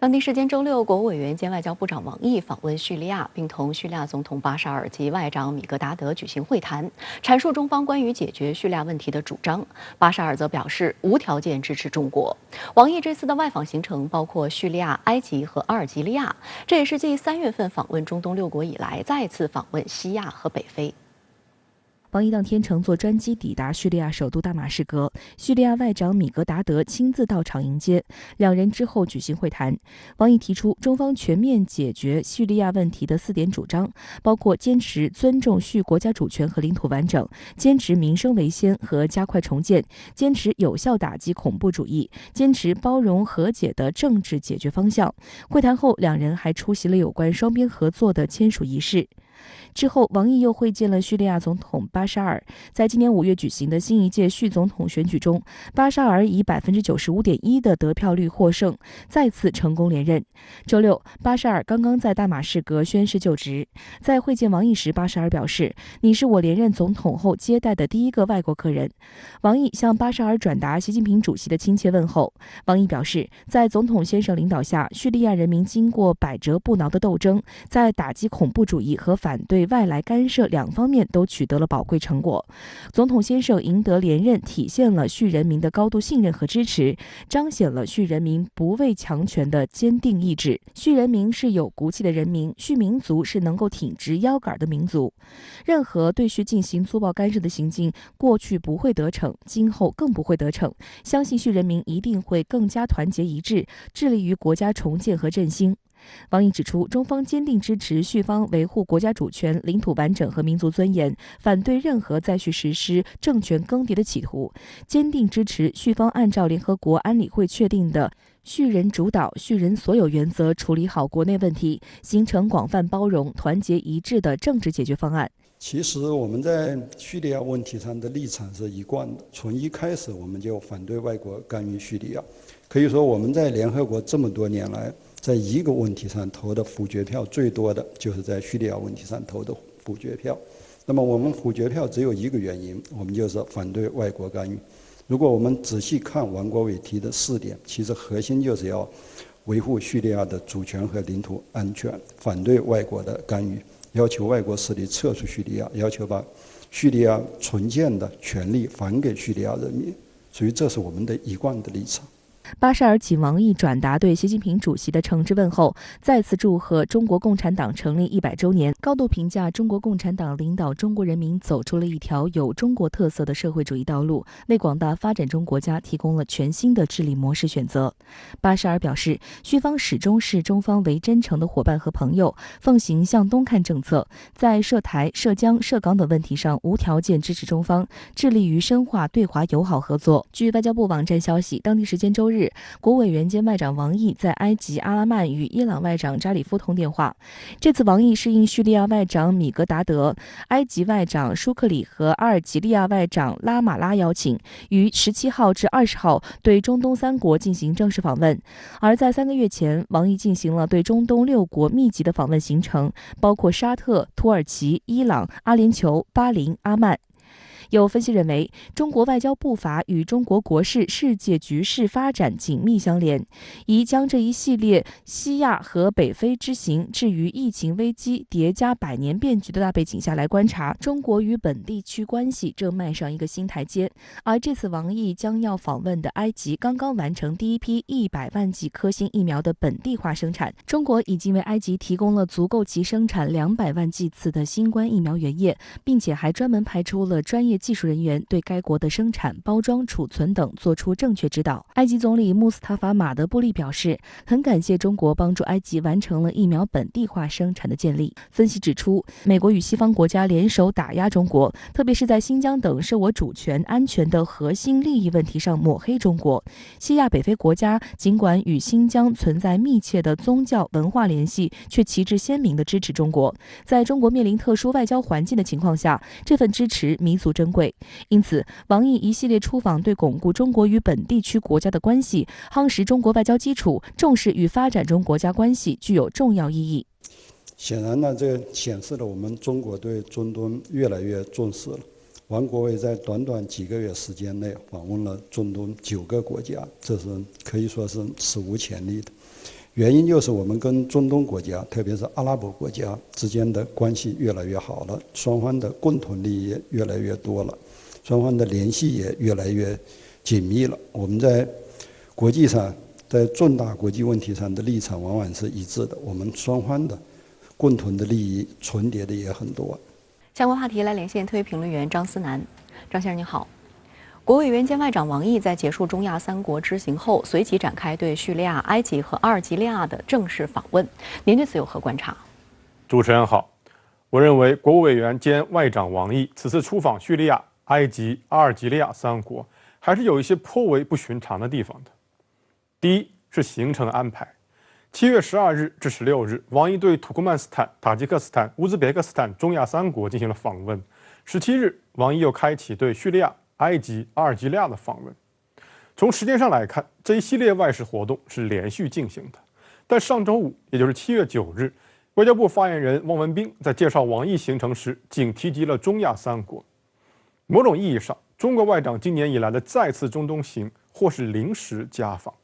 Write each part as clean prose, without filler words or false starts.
当地时间周六，国务委员兼外交部长王毅访问叙利亚，并同叙利亚总统巴沙尔及外长米格达德举行会谈，阐述中方关于解决叙利亚问题的主张。巴沙尔则表示无条件支持中国。王毅这次的外访行程包括叙利亚、埃及和阿尔及利亚，这也是继3月份访问中东6国以来再次访问西亚和北非。王毅当天乘坐专机抵达叙利亚首都大马士革，叙利亚外长米格达德亲自到场迎接，两人之后举行会谈。王毅提出中方全面解决叙利亚问题的4点主张，包括坚持尊重叙国家主权和领土完整，坚持民生为先和加快重建，坚持有效打击恐怖主义，坚持包容和解的政治解决方向。会谈后，两人还出席了有关双边合作的签署仪式。之后，王毅又会见了叙利亚总统巴沙尔。在今年5月举行的新一届叙总统选举中，巴沙尔以95.1%的得票率获胜，再次成功连任。周六，巴沙尔刚刚在大马士革宣誓就职。在会见王毅时，巴沙尔表示：“你是我连任总统后接待的第一个外国客人。”王毅向巴沙尔转达习近平主席的亲切问候。王毅表示，在总统先生领导下，叙利亚人民经过百折不挠的斗争，在打击恐怖主义和反对外来干涉2方面都取得了宝贵成果。总统先生赢得连任，体现了叙人民的高度信任和支持，彰显了叙人民不畏强权的坚定意志。叙人民是有骨气的人民，叙民族是能够挺直腰杆的民族。任何对叙进行粗暴干涉的行径，过去不会得逞，今后更不会得逞。相信叙人民一定会更加团结一致，致力于国家重建和振兴。王毅指出，中方坚定支持叙方维护国家主权、领土完整和民族尊严，反对任何再叙实施政权更迭的企图，坚定支持叙方按照联合国安理会确定的叙人主导、叙人所有原则处理好国内问题，形成广泛包容、团结一致的政治解决方案。其实我们在叙利亚问题上的立场是一贯的，从一开始我们就反对外国干预叙利亚。可以说我们在联合国这么多年来，在一个问题上投的否决票最多的就是在叙利亚问题上投的否决票。那么我们否决票只有一个原因，我们就是反对外国干预。如果我们仔细看王国维提的4点，其实核心就是要维护叙利亚的主权和领土安全，反对外国的干预，要求外国势力撤出叙利亚，要求把叙利亚重建的权利还给叙利亚人民。所以这是我们的一贯的立场。巴沙尔请王毅转达对习近平主席的诚挚问候，再次祝贺中国共产党成立100周年，高度评价中国共产党领导中国人民走出了一条有中国特色的社会主义道路，为广大发展中国家提供了全新的治理模式选择。巴沙尔表示，叙方始终是中方为真诚的伙伴和朋友，奉行向东看政策，在涉台、涉疆、涉港等问题上无条件支持中方，致力于深化对华友好合作。据外交部网站消息，当地时间周日，国务委员兼外长王毅在埃及阿拉曼与伊朗外长扎里夫通电话。这次王毅是应叙利亚外长米格达德、埃及外长舒克里和阿尔及利亚外长拉马拉邀请，于17号至20号对中东3国进行正式访问。而在3个月前，王毅进行了对中东6国密集的访问行程，包括沙特、土耳其、伊朗、阿联酋、巴林、阿曼。有分析认为，中国外交步伐与中国国事、世界局势发展紧密相连，宜将这一系列西亚和北非之行置于疫情危机叠加100年变局的大背景下来观察，中国与本地区关系正迈上一个新台阶。而这次王毅将要访问的埃及，刚刚完成第一批100万剂科兴疫苗的本地化生产，中国已经为埃及提供了足够其生产200万剂次的新冠疫苗原液，并且还专门派出了专业技术人员对该国的生产、包装、储存等做出正确指导。埃及总理穆斯塔法·马德布利表示，很感谢中国帮助埃及完成了疫苗本地化生产的建立。分析指出，美国与西方国家联手打压中国，特别是在新疆等涉我主权、安全的核心利益问题上抹黑中国。西亚北非国家尽管与新疆存在密切的宗教文化联系，却旗帜鲜明地支持中国。在中国面临特殊外交环境的情况下，这份支持弥足珍贵。因此，王毅一系列出访对巩固中国与本地区国家的关系、夯实中国外交基础、重视与发展中国家关系具有重要意义。显然呢，这显示了我们中国对中东越来越重视了。王国维在短短几个月时间内访问了中东9个国家，这是可以说是史无前例的。原因就是我们跟中东国家，特别是阿拉伯国家之间的关系越来越好了，双方的共同利益越来越多了，双方的联系也越来越紧密了。我们在国际上，在重大国际问题上的立场往往是一致的，我们双方的共同的利益重叠的也很多。相关话题来连线特约评论员张思南。张先生您好。国务委员兼外长王毅在结束中亚3国之行后，随即展开对叙利亚、埃及和阿尔及利亚的正式访问。您对此有何观察？主持人好，我认为国务委员兼外长王毅此次出访叙利亚、埃及、阿尔及利亚3国，还是有一些颇为不寻常的地方的。第一是行程安排，7月12日至16日，王毅对土库曼斯坦、塔吉克斯坦、乌兹别克斯坦中亚3国进行了访问。17日，王毅又开启对叙利亚、埃及、阿尔及利亚的访问。从时间上来看，这一系列外事活动是连续进行的。但上周五，也就是7月9日，外交部发言人汪文斌在介绍王毅行程时，仅提及了中亚3国。某种意义上，中国外长今年以来的再次中东行，或是临时家访。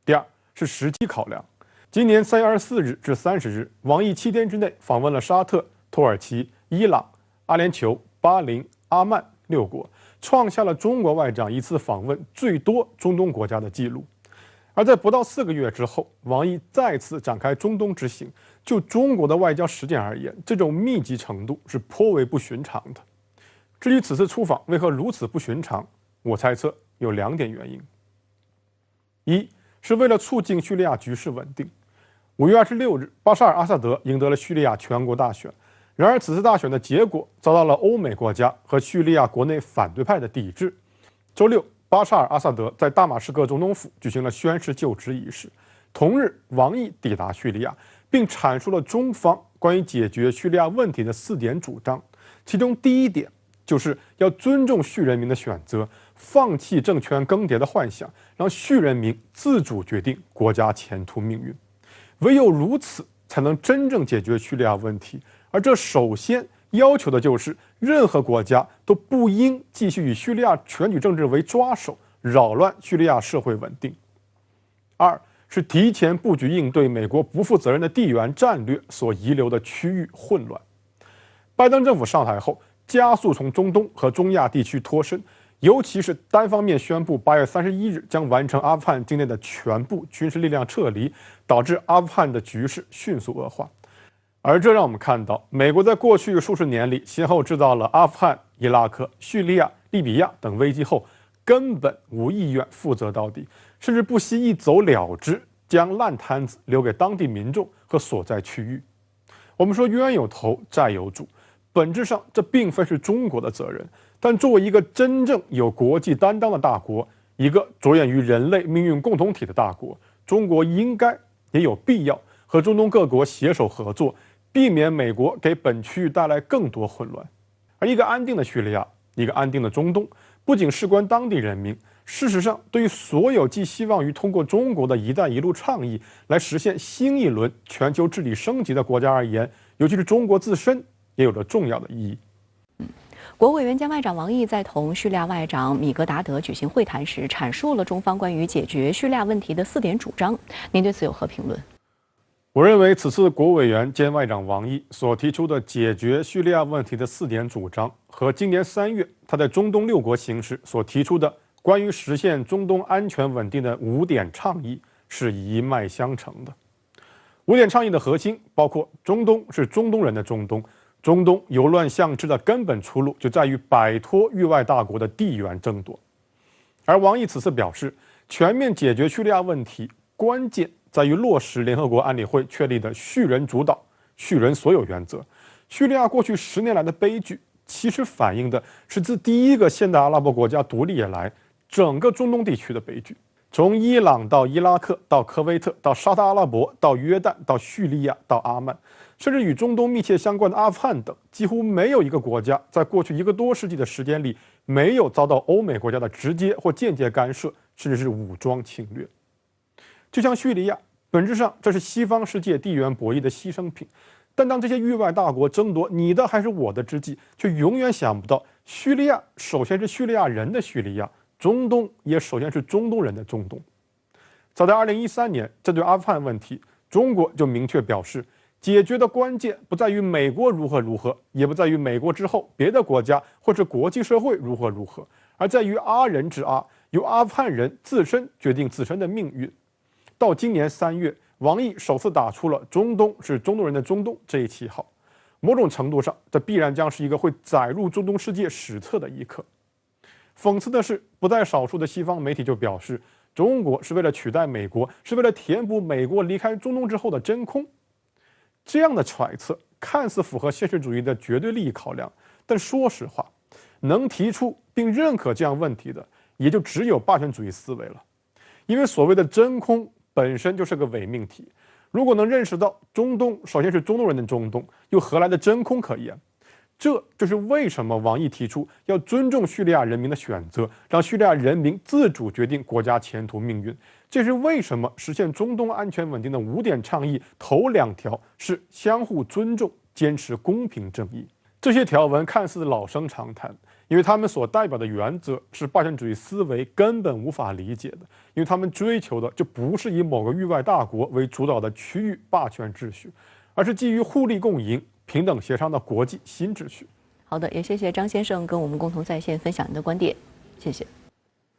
第二是时机考量，今年3月24日至30日，王毅7天之内访问了沙特、土耳其、伊朗、阿联酋、巴林、阿曼6国，创下了中国外长一次访问最多中东国家的记录。而在不到4个月之后，王毅再次展开中东之行。就中国的外交实践而言，这种密集程度是颇为不寻常的。至于此次出访为何如此不寻常，我猜测有2点原因。一是为了促进叙利亚局势稳定。5月26日，巴沙尔·阿萨德赢得了叙利亚全国大选。然而，此次大选的结果遭到了欧美国家和叙利亚国内反对派的抵制。周六，巴沙尔·阿萨德在大马士革总统府举行了宣誓就职仪式。同日，王毅抵达叙利亚，并阐述了中方关于解决叙利亚问题的4点主张。其中第1点就是要尊重叙人民的选择，放弃政权更迭的幻想，让叙人民自主决定国家前途命运。唯有如此，才能真正解决叙利亚问题。而这首先要求的就是，任何国家都不应继续以叙利亚选举政治为抓手，扰乱叙利亚社会稳定。2是提前布局应对美国不负责任的地缘战略所遗留的区域混乱。拜登政府上台后，加速从中东和中亚地区脱身，尤其是单方面宣布8月31日将完成阿富汗境内的全部军事力量撤离，导致阿富汗的局势迅速恶化。而这让我们看到，美国在过去数十年里，先后制造了阿富汗、伊拉克、叙利亚、利比亚等危机后，根本无意愿负责到底，甚至不惜一走了之，将烂摊子留给当地民众和所在区域。我们说冤有头，债有主，本质上这并非是中国的责任。但作为一个真正有国际担当的大国，一个着眼于人类命运共同体的大国，中国应该也有必要和中东各国携手合作，避免美国给本区域带来更多混乱。而一个安定的叙利亚，一个安定的中东，不仅事关当地人民，事实上，对于所有寄希望于通过中国的一带一路倡议来实现新一轮全球治理升级的国家而言，尤其是中国自身，也有着重要的意义。国务委员兼外长王毅在同叙利亚外长米格达德举行会谈时，阐述了中方关于解决叙利亚问题的4点主张。您对此有何评论？我认为此次国务委员兼外长王毅所提出的解决叙利亚问题的4点主张，和今年3月他在中东6国行时所提出的关于实现中东安全稳定的5点倡议是一脉相承的。5点倡议的核心包括：中东是中东人的中东，中东由乱向治的根本出路就在于摆脱域外大国的地缘争夺。而王毅此次表示，全面解决叙利亚问题关键在于落实联合国安理会确立的叙人主导、叙人所有原则。叙利亚过去10年来的悲剧，其实反映的是自第一个现代阿拉伯国家独立以来，整个中东地区的悲剧。从伊朗到伊拉克，到科威特，到沙特阿拉伯，到约旦，到叙利亚，到阿曼，甚至与中东密切相关的阿富汗等，几乎没有一个国家在过去1个多世纪的时间里，没有遭到欧美国家的直接或间接干涉，甚至是武装侵略。就像叙利亚，本质上这是西方世界地缘博弈的牺牲品。但当这些域外大国争夺你的还是我的之际，却永远想不到，叙利亚首先是叙利亚人的叙利亚，中东也首先是中东人的中东。早在2013年，针对阿富汗问题，中国就明确表示，解决的关键不在于美国如何，也不在于美国之后别的国家或是国际社会如何，而在于阿人之阿，由阿富汗人自身决定自身的命运。到今年3月，王毅首次打出了"中东是中东人的中东"这一旗号。某种程度上，这必然将是一个会载入中东世界史册的一刻。讽刺的是，不在少数的西方媒体就表示，中国是为了取代美国，是为了填补美国离开中东之后的真空。这样的揣测看似符合现实主义的绝对利益考量，但说实话，能提出并认可这样问题的，也就只有霸权主义思维了。因为所谓的真空本身就是个伪命题，如果能认识到中东首先是中东人的中东，又何来的真空可言？这就是为什么王毅提出要尊重叙利亚人民的选择，让叙利亚人民自主决定国家前途命运。这是为什么实现中东安全稳定的5点倡议头2条是相互尊重、坚持公平正义。这些条文看似老生常谈，因为他们所代表的原则是霸权主义思维根本无法理解的，因为他们追求的就不是以某个域外大国为主导的区域霸权秩序，而是基于互利共赢、平等协商的国际新秩序。好的，也谢谢张先生跟我们共同在线分享您的观点，谢谢。